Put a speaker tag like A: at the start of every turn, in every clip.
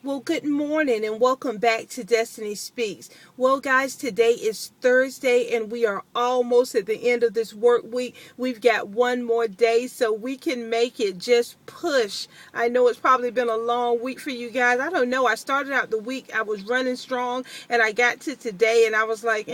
A: Well, good morning and welcome back to Destiny Speaks. Well, guys, today is Thursday and we are almost at the end of this work week. We've got one more day so we can make it. Just push. I know it's probably been a long week for you guys. I don't know. I started out the week, I was running strong, and I got to today and I was like,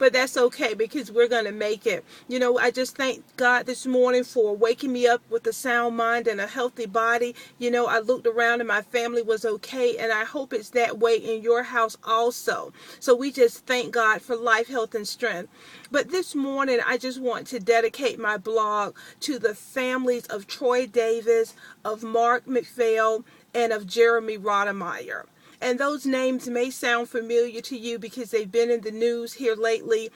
A: but that's okay because we're going to make it. I just thank God this morning for waking me up with a sound mind and a healthy body. I looked around and my family was okay, and I hope it's that way in your house also. So we just thank God for life, health, and strength. But this morning, I just want to dedicate my blog to the families of Troy Davis, of Mark McPhail, and of Jamey Rodemeyer. And those names may sound familiar to you because they've been in the news here lately.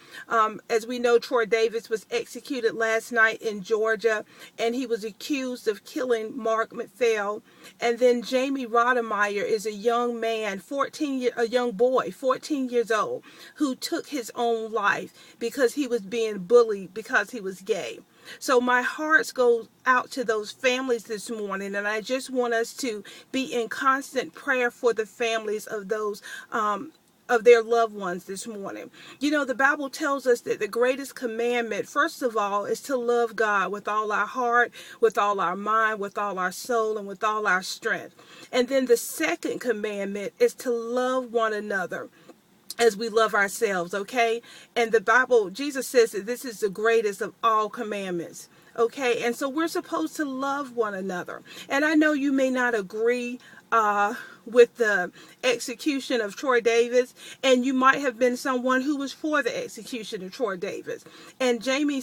A: As we know, Troy Davis was executed last night in Georgia, and he was accused of killing Mark McPhail. And then Jamey Rodemeyer is a young man, a young boy, 14 years old, who took his own life because he was being bullied because he was gay. So my heart goes out to those families this morning, and I just want us to be in constant prayer for the families of those of their loved ones this morning. The Bible tells us that the greatest commandment, first of all, is to love God with all our heart, with all our mind, with all our soul, and with all our strength. And then the second commandment is to love one another as we love ourselves, okay? And the Bible, Jesus says that this is the greatest of all commandments, okay? And so we're supposed to love one another. And I know you may not agree with the execution of Troy Davis, and you might have been someone who was for the execution of Troy Davis. And Jamey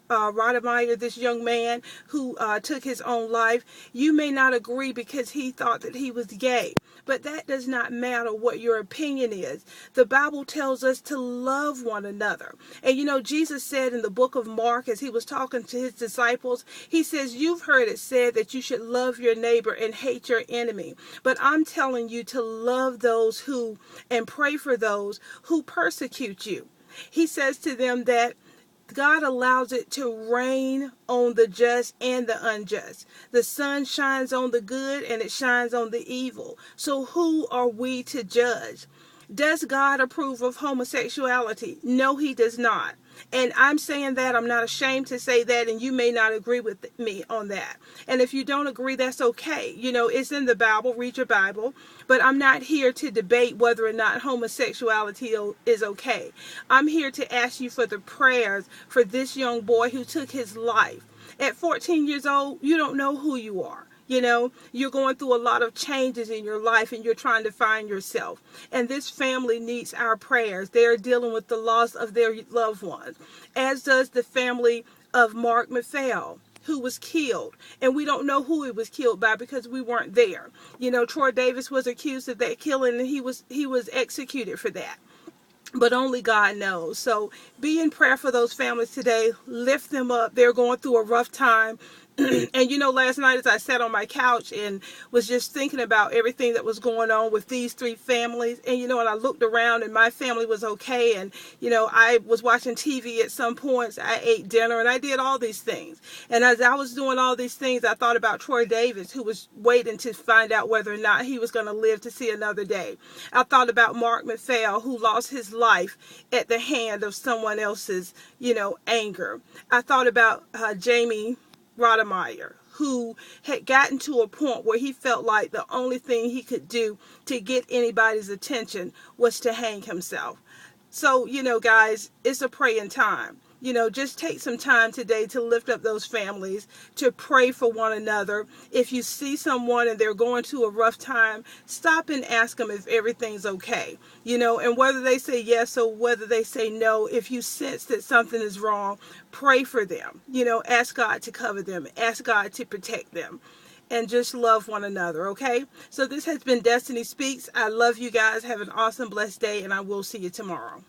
A: Rodemeyer, this young man who took his own life, you may not agree because he thought that he was gay. But that does not matter what your opinion is. The Bible tells us to love one another. And Jesus said in the book of Mark, as he was talking to his disciples, he says, you've heard it said that you should love your neighbor and hate your enemy. But I'm telling you to love those who, and pray for those who persecute you. He says to them that God allows it to rain on the just and the unjust. The sun shines on the good and it shines on the evil. So who are we to judge? Does God approve of homosexuality? No, he does not. And I'm saying that, I'm not ashamed to say that, and you may not agree with me on that. And if you don't agree, that's okay. It's in the Bible, read your Bible. But I'm not here to debate whether or not homosexuality is okay. I'm here to ask you for the prayers for this young boy who took his life. At 14 years old, you don't know who you are. You're going through a lot of changes in your life and you're trying to find yourself. And this family needs our prayers. They're dealing with the loss of their loved ones, as does the family of Mark McPhail, who was killed. And we don't know who he was killed by because we weren't there. Troy Davis was accused of that killing and he was executed for that. But only God knows. So be in prayer for those families today. Lift them up. They're going through a rough time. And last night as I sat on my couch and was just thinking about everything that was going on with these three families, and and I looked around and my family was okay, and I was watching TV at some points, I ate dinner, and I did all these things. And as I was doing all these things, I thought about Troy Davis, who was waiting to find out whether or not he was going to live to see another day. I thought about Mark McPhail, who lost his life at the hand of someone else's anger. I thought about Jamey Rodemeyer, who had gotten to a point where he felt like the only thing he could do to get anybody's attention was to hang himself. So, guys, it's a praying time. Just take some time today to lift up those families, to pray for one another. If you see someone and they're going through a rough time, stop and ask them if everything's okay. And whether they say yes or whether they say no, if you sense that something is wrong, pray for them. Ask God to cover them, ask God to protect them. And just love one another, okay? So this has been Destiny Speaks. I love you guys. Have an awesome, blessed day, and I will see you tomorrow.